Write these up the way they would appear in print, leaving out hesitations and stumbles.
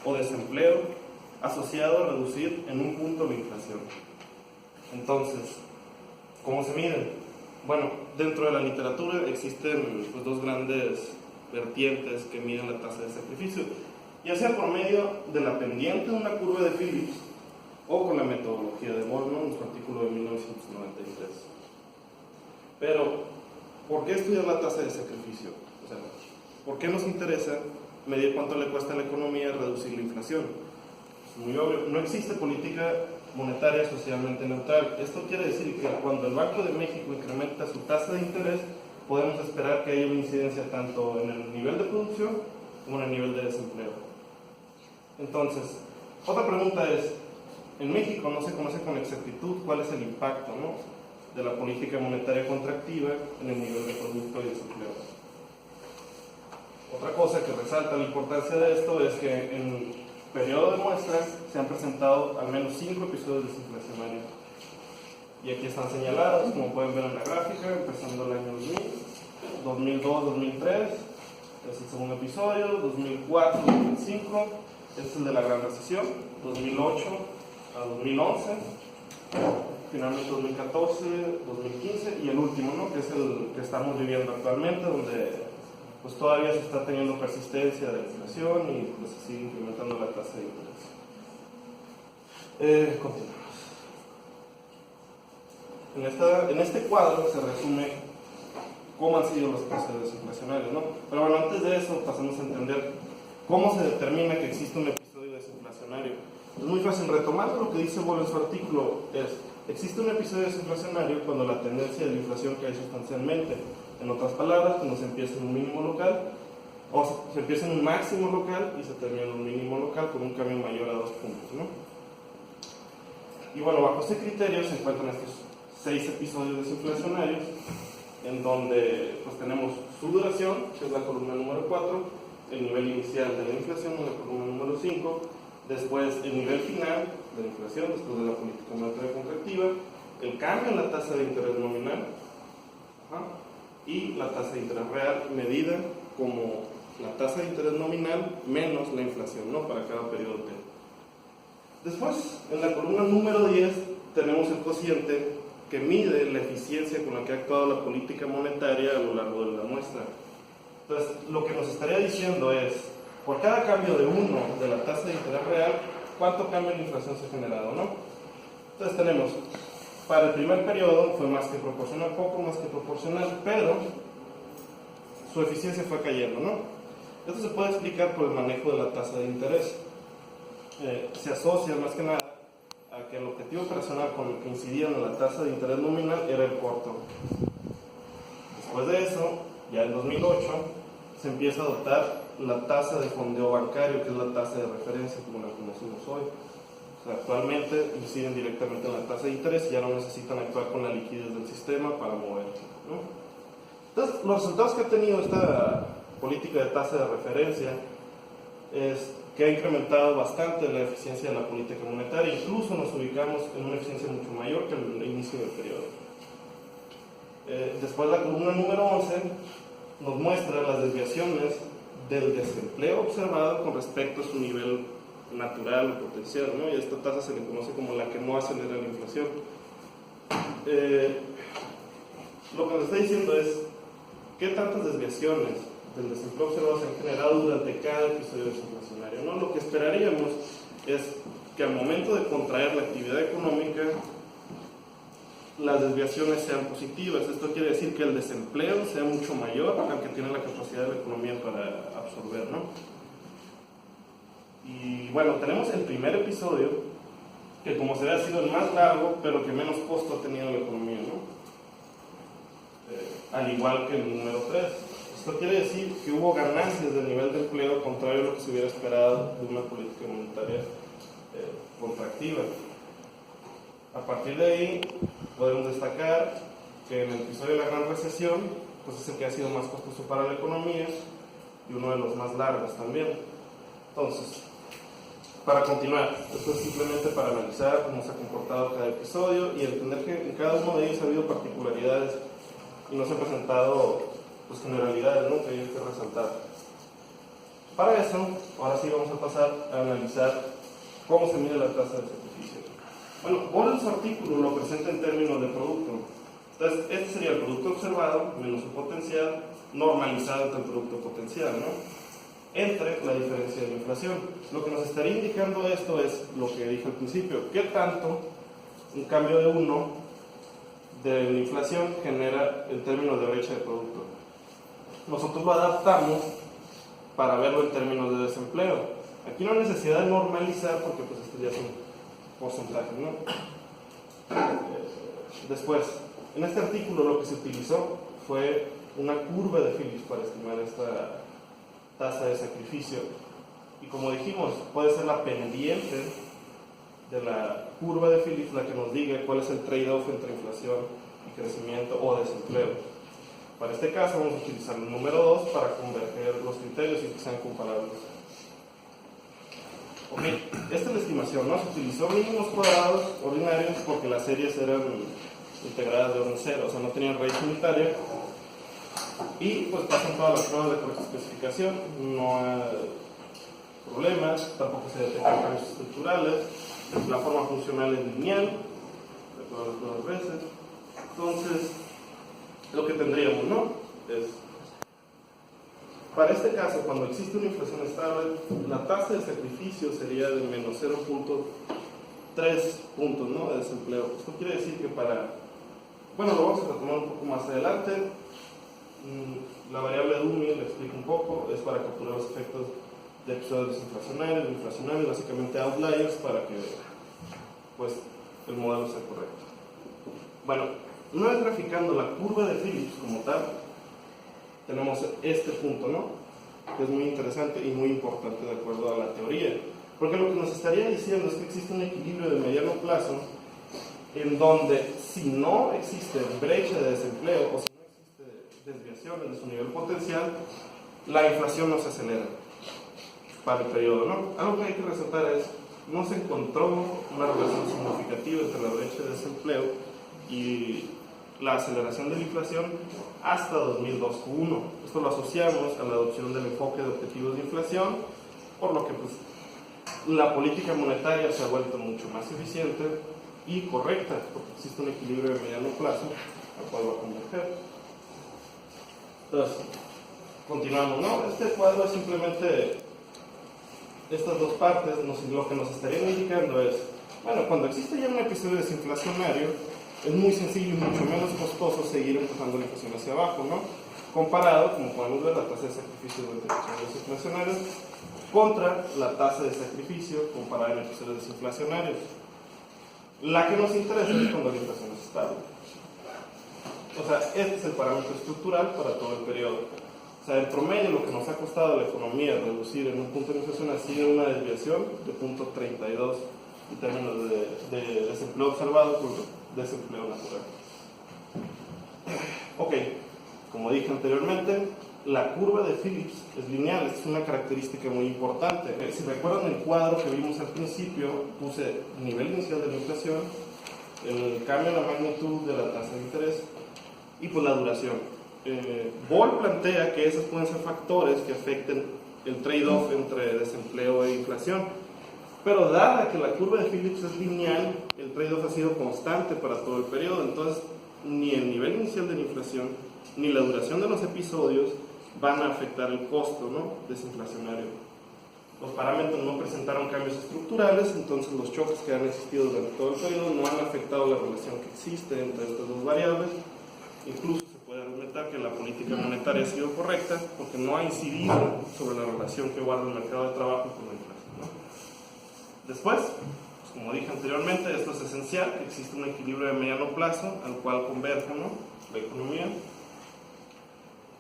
o desempleo asociado a reducir en un punto la inflación. Entonces, ¿cómo se miden? Bueno, dentro de la literatura existen pues, dos grandes vertientes que miden la tasa de sacrificio, ya sea por medio de la pendiente de una curva de Phillips o con la metodología de Volman en su artículo de 1993. Pero, ¿por qué estudiar la tasa de sacrificio? O sea, ¿por qué nos interesa medir cuánto le cuesta a la economía reducir la inflación? Es muy obvio, no existe política monetaria socialmente neutral. Esto quiere decir que cuando el Banco de México incrementa su tasa de interés, podemos esperar que haya una incidencia tanto en el nivel de producción como en el nivel de desempleo. Entonces, otra pregunta es, en México no se conoce con exactitud cuál es el impacto, ¿no?, de la política monetaria contractiva en el nivel de producto y desempleo. Otra cosa que resalta la importancia de esto es que en periodo de muestra se han presentado al menos 5 episodios desinflacionarios. Y aquí están señalados, como pueden ver en la gráfica, empezando el año 2000, 2002, 2003, es el segundo episodio, 2004, 2005, este es el de la Gran Recesión, 2008 a 2011, finalmente 2014, 2015 y el último, ¿no?, que es el que estamos viviendo actualmente, donde pues todavía se está teniendo persistencia de la inflación y pues se sigue incrementando la tasa de interés. Continuamos. En este cuadro se resume cómo han sido los procesos desinflacionarios, ¿no? Pero bueno, antes de eso pasamos a entender cómo se determina que existe un episodio desinflacionario. Es muy fácil, retomando lo que dice Boll en su artículo, existe un episodio desinflacionario cuando la tendencia de la inflación cae sustancialmente. En otras palabras, cuando se empieza en un mínimo local, o se empieza en un máximo local y se termina en un mínimo local con un cambio mayor a 2 puntos, ¿no? Y bueno, bajo este criterio se encuentran estos 6 episodios desinflacionarios, en donde pues tenemos su duración, que es la columna número 4, el nivel inicial de la inflación, en la columna número 5, después el nivel final de la inflación, después de la política monetaria contractiva, el cambio en la tasa de interés nominal, y la tasa de interés real medida como la tasa de interés nominal menos la inflación, ¿no?, para cada periodo T. Después, en la columna número 10, tenemos el cociente que mide la eficiencia con la que ha actuado la política monetaria a lo largo de la muestra. Entonces, lo que nos estaría diciendo es, por cada cambio de 1 de la tasa de interés real, ¿cuánto cambio en inflación se ha generado, no? Entonces tenemos, para el primer periodo fue más que proporcional, poco más que proporcional, pero su eficiencia fue cayendo, ¿no? Esto se puede explicar por el manejo de la tasa de interés. Se asocia más que nada a que el objetivo operacional con el que incidían en la tasa de interés nominal era el corto. Después de eso, ya en 2008, se empieza a adoptar la tasa de fondeo bancario, que es la tasa de referencia como la conocemos hoy. O sea, actualmente inciden directamente en la tasa de interés y ya no necesitan actuar con la liquidez del sistema para moverse, ¿no? Entonces, los resultados que ha tenido esta política de tasa de referencia es que ha incrementado bastante la eficiencia de la política monetaria, incluso nos ubicamos en una eficiencia mucho mayor que en el inicio del periodo. Después la columna número 11 nos muestra las desviaciones del desempleo observado con respecto a su nivel natural o potencial, ¿no? Y a esta tasa se le conoce como la que no acelera la inflación. Lo que nos está diciendo es qué tantas desviaciones del desempleo observado se han generado durante cada episodio desinflacionario, ¿no? Lo que esperaríamos es que al momento de contraer la actividad económica, las desviaciones sean positivas. Esto quiere decir que el desempleo sea mucho mayor al que tiene la capacidad de la economía para absorber, ¿no? Y bueno, tenemos el primer episodio, que como se ve ha sido el más largo, pero que menos costo ha tenido la economía, ¿no? Al igual que el número 3. Esto quiere decir que hubo ganancias del nivel de empleo, contrario a lo que se hubiera esperado de una política monetaria contractiva. A partir de ahí, podemos destacar que en el episodio de la Gran Recesión, pues es el que ha sido más costoso para la economía y uno de los más largos también. Entonces, para continuar, esto es simplemente para analizar cómo se ha comportado cada episodio y entender que en cada uno de ellos ha habido particularidades y no se han presentado pues, generalidades, ¿no?, que hay que resaltar. Para eso, ahora sí vamos a pasar a analizar cómo se mide la tasa de sacrificio. Bueno, Boole en su artículo lo presenta en términos de producto. Entonces, este sería el producto observado menos su potencial normalizado entre el producto potencial, ¿no? Entre la diferencia de la inflación. Lo que nos estaría indicando esto es lo que dije al principio. ¿Qué tanto un cambio de 1 de la inflación genera en términos de brecha de producto? Nosotros lo adaptamos para verlo en términos de desempleo. Aquí no hay necesidad de normalizar porque pues esto ya es un porcentaje, ¿no? Después, en este artículo lo que se utilizó fue una curva de Phillips para estimar esta tasa de sacrificio. Y como dijimos, puede ser la pendiente de la curva de Phillips la que nos diga cuál es el trade-off entre inflación y crecimiento o desempleo. Para este caso vamos a utilizar el número 2 para converger los criterios y que sean comparables. Ok, esta es la estimación, ¿no? Se utilizó mínimos cuadrados ordinarios porque las series eran integradas de orden 0, o sea, no tenían raíz unitaria. Y pues pasan todas las pruebas de correcta especificación, no hay problemas, tampoco se detectan cambios estructurales, la forma funcional es lineal, de todas las pruebas veces. Entonces, lo que tendríamos, ¿no? Es, para este caso, cuando existe una inflación estable, la tasa de sacrificio sería de menos 0.3 puntos, ¿no? De desempleo. Esto quiere decir que bueno, lo vamos a retomar un poco más adelante. La variable DUMI, le explico un poco, es para capturar los efectos de episodios inflacionarios, básicamente outliers, para que pues, el modelo sea correcto. Bueno, una vez graficando la curva de Phillips como tal, tenemos este punto, ¿no? Que es muy interesante y muy importante de acuerdo a la teoría, porque lo que nos estaría diciendo es que existe un equilibrio de mediano plazo en donde si no existe brecha de desempleo o si no existe desviaciones de su nivel potencial, la inflación no se acelera para el periodo, ¿no? Algo que hay que resaltar es, no se encontró una relación significativa entre la brecha de desempleo y la aceleración de la inflación hasta 2002 Q1. Esto lo asociamos a la adopción del enfoque de objetivos de inflación, por lo que pues, la política monetaria se ha vuelto mucho más eficiente y correcta, porque existe un equilibrio de mediano plazo al cual va a converger. Entonces, continuamos, ¿no? Este cuadro es simplemente estas dos partes, lo que nos estarían indicando es, bueno, cuando existe ya un episodio desinflacionario, es muy sencillo y mucho menos costoso seguir empujando la inflación hacia abajo, ¿no? Comparado, como podemos ver, la tasa de sacrificio durante episodios desinflacionarios contra la tasa de sacrificio comparada en episodios desinflacionarios. La que nos interesa es cuando la inflación es estable. O sea, este es el parámetro estructural para todo el periodo. O sea, en promedio lo que nos ha costado a la economía reducir en un punto de inflación ha sido una desviación de 0.32 en términos de desempleo observado por desempleo natural. Ok, como dije anteriormente, la curva de Phillips es lineal, es una característica muy importante. Si recuerdan el cuadro que vimos al principio, puse nivel inicial de la inflación, el cambio en la magnitud de la tasa de interés y pues la duración. Boole plantea que esos pueden ser factores que afecten el trade-off entre desempleo e inflación, pero dada que la curva de Phillips es lineal, el trade-off ha sido constante para todo el periodo, entonces ni el nivel inicial de la inflación ni la duración de los episodios van a afectar el costo, ¿no?, desinflacionario. Los parámetros no presentaron cambios estructurales, entonces los choques que han existido durante todo el periodo no han afectado la relación que existe entre estas dos variables. Incluso se puede argumentar que la política monetaria ha sido correcta porque no ha incidido sobre la relación que guarda el mercado de trabajo con la inflación, ¿no? Después, pues como dije anteriormente, esto es esencial, que existe un equilibrio de mediano plazo al cual converge, ¿no?, la economía.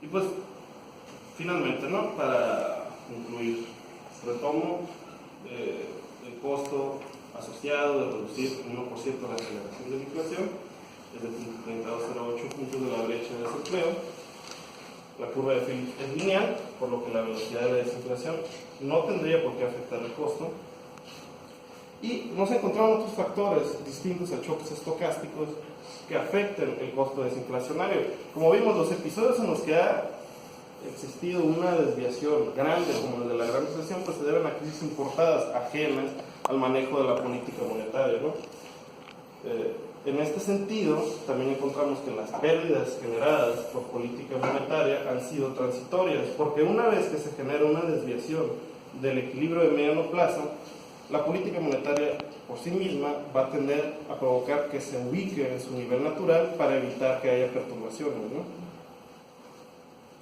Y pues, finalmente, ¿no?, para concluir, retomo el costo asociado de reducir un 1% la aceleración de la inflación, es de 32,08 puntos de la brecha de desempleo. La curva de Phillips es lineal, por lo que la velocidad de la desinflación no tendría por qué afectar el costo. Y nos encontramos otros factores distintos a choques estocásticos que afecten el costo desinflacionario. Como vimos, los episodios en los que ha existido una desviación grande como la de la Gran Recesión, pues se deben a crisis importadas ajenas al manejo de la política monetaria, ¿no? En este sentido, también encontramos que las pérdidas generadas por política monetaria han sido transitorias, porque una vez que se genera una desviación del equilibrio de mediano plazo, la política monetaria por sí misma va a tender a provocar que se ubique en su nivel natural para evitar que haya perturbaciones, ¿no?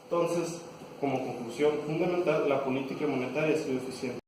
Entonces, como conclusión fundamental, la política monetaria ha sido eficiente.